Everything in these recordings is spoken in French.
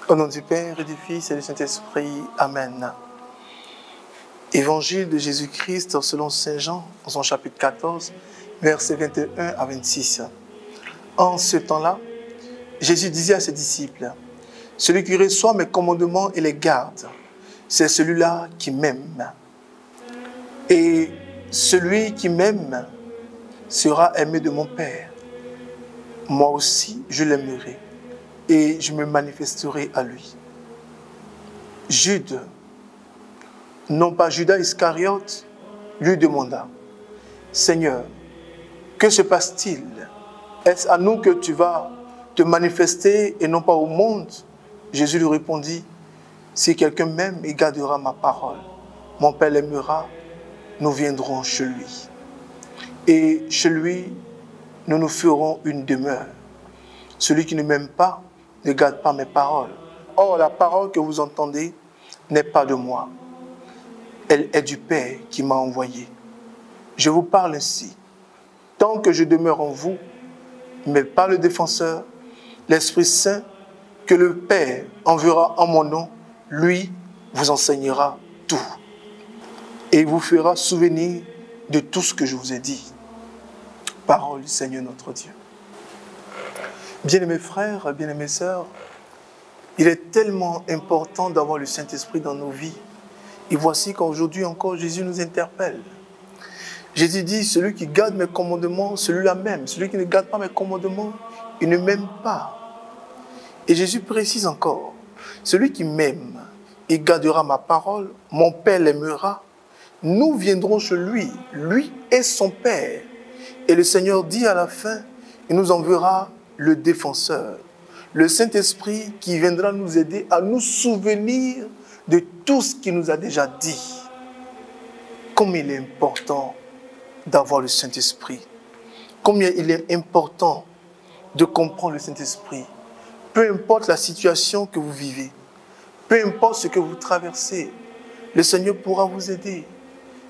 Au nom du Père et du Fils et du Saint-Esprit. Amen. Évangile de Jésus-Christ selon Saint Jean, dans son chapitre 14, versets 21 à 26. En ce temps-là, Jésus disait à ses disciples, « Celui qui reçoit mes commandements et les garde, c'est celui-là qui m'aime. Et celui qui m'aime sera aimé de mon Père. Moi aussi, je l'aimerai et je me manifesterai à lui. » Jude, non pas Judas Iscariote, lui demanda, « Seigneur, que se passe-t-il? Est-ce à nous que tu vas te manifester et non pas au monde? » Jésus lui répondit, « Si quelqu'un m'aime, il gardera ma parole. Mon Père l'aimera, nous viendrons chez lui. Et chez lui, nous nous ferons une demeure. Celui qui ne m'aime pas ne garde pas mes paroles. Or, la parole que vous entendez n'est pas de moi. Elle est du Père qui m'a envoyé. Je vous parle ainsi. Tant que je demeure en vous, mais pas le défenseur, l'Esprit Saint que le Père enverra en mon nom, lui vous enseignera tout. Et vous fera souvenir de tout ce que je vous ai dit. Parole du Seigneur notre Dieu. Bien-aimés frères, bien-aimées sœurs, il est tellement important d'avoir le Saint-Esprit dans nos vies. Et voici qu'aujourd'hui encore, Jésus nous interpelle. Jésus dit, celui qui garde mes commandements, celui-là même. Celui qui ne garde pas mes commandements, il ne m'aime pas. Et Jésus précise encore, celui qui m'aime, il gardera ma parole, mon Père l'aimera. Nous viendrons chez lui, lui et son Père. Et le Seigneur dit à la fin, il nous enverra le défenseur, le Saint-Esprit qui viendra nous aider à nous souvenir de tout ce qu'il nous a déjà dit. Comme il est important d'avoir le Saint-Esprit. Combien il est important de comprendre le Saint-Esprit. Peu importe la situation que vous vivez, peu importe ce que vous traversez, le Seigneur pourra vous aider.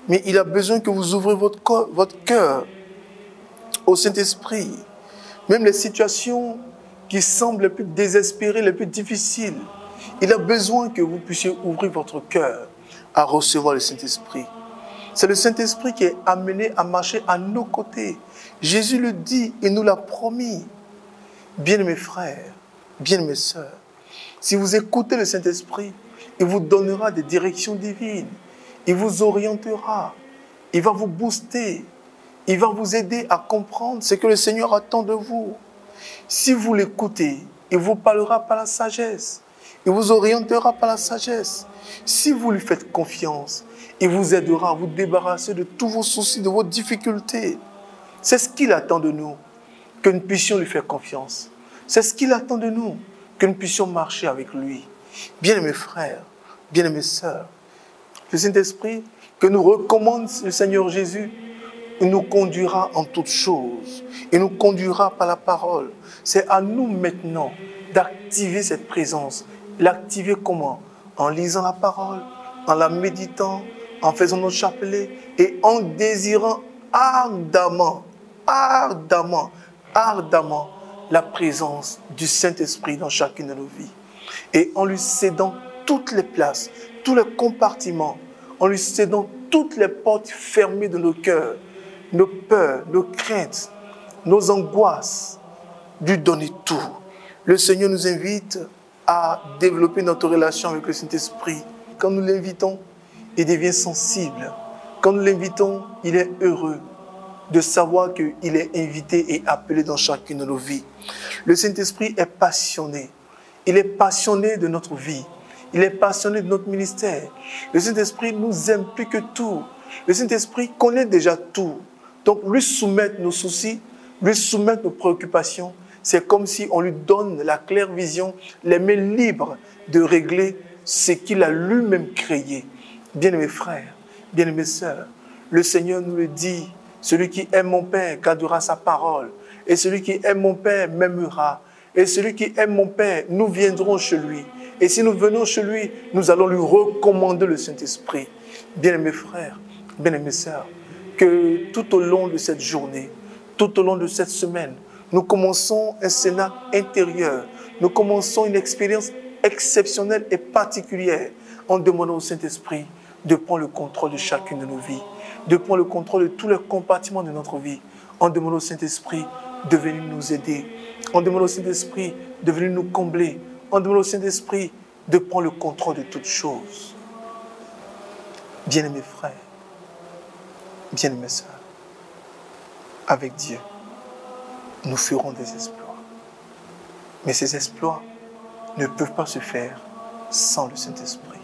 Mais il a besoin que vous ouvrez votre cœur au Saint-Esprit. Même les situations qui semblent les plus désespérées, les plus difficiles, il a besoin que vous puissiez ouvrir votre cœur à recevoir le Saint-Esprit. C'est le Saint-Esprit qui est amené à marcher à nos côtés. Jésus le dit et nous l'a promis. Bien-aimés frères, bien-aimées sœurs, si vous écoutez le Saint-Esprit, il vous donnera des directions divines. Il vous orientera. Il va vous booster. Il va vous aider à comprendre ce que le Seigneur attend de vous. Si vous l'écoutez, il vous parlera par la sagesse. Il vous orientera par la sagesse. Si vous lui faites confiance, il vous aidera à vous débarrasser de tous vos soucis, de vos difficultés. C'est ce qu'il attend de nous, que nous puissions lui faire confiance. C'est ce qu'il attend de nous, que nous puissions marcher avec lui. Bien-aimés frères, bien-aimées sœurs, le Saint-Esprit que nous recommande le Seigneur Jésus, il nous conduira en toutes choses. Il nous conduira par la parole. C'est à nous maintenant d'activer cette présence. L'activer comment? En lisant la parole, en la méditant, en faisant notre chapelet et en désirant ardemment la présence du Saint-Esprit dans chacune de nos vies. Et en lui cédant toutes les places, tous les compartiments, en lui cédant toutes les portes fermées de nos cœurs, nos peurs, nos craintes, nos angoisses, lui donner tout. Le Seigneur nous invite à développer notre relation avec le Saint-Esprit. Quand nous l'invitons, il devient sensible. Quand nous l'invitons, il est heureux de savoir qu'il est invité et appelé dans chacune de nos vies. Le Saint-Esprit est passionné. Il est passionné de notre vie. Il est passionné de notre ministère. Le Saint-Esprit nous aime plus que tout. Le Saint-Esprit connaît déjà tout. Donc, lui soumettre nos soucis, lui soumettre nos préoccupations, c'est comme si on lui donne la claire vision, les mains libres de régler ce qu'il a lui-même créé. Bien-aimés frères, bien-aimées sœurs, le Seigneur nous le dit, celui qui aime mon Père gardera sa parole, et celui qui aime mon Père m'aimera, et celui qui aime mon Père, nous viendrons chez lui. Et si nous venons chez lui, nous allons lui recommander le Saint-Esprit. Bien-aimés frères, bien-aimées sœurs, que tout au long de cette journée, tout au long de cette semaine, nous commençons un cénacle intérieur, nous commençons une expérience exceptionnelle et particulière en demandant au Saint-Esprit de prendre le contrôle de chacune de nos vies, de prendre le contrôle de tous les compartiments de notre vie, en demandant au Saint-Esprit de venir nous aider, en demandant au Saint-Esprit de venir nous combler, en demandant au Saint-Esprit de prendre le contrôle de toutes choses. Bien-aimés frères, bien-aimées sœurs, avec Dieu, nous ferons des exploits. Mais ces exploits ne peuvent pas se faire sans le Saint-Esprit.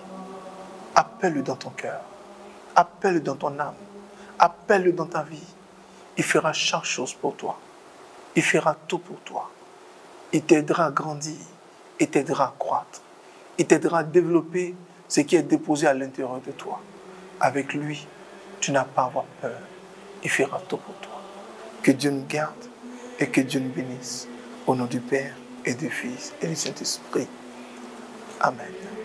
Appelle-le dans ton cœur, appelle-le dans ton âme, appelle-le dans ta vie. Il fera chaque chose pour toi. Il fera tout pour toi. Il t'aidera à grandir, il t'aidera à croître, il t'aidera à développer ce qui est déposé à l'intérieur de toi. Avec lui, tu n'as pas à avoir peur. Il fera tout pour toi. Que Dieu nous garde et que Dieu nous bénisse. Au nom du Père et du Fils et du Saint-Esprit. Amen.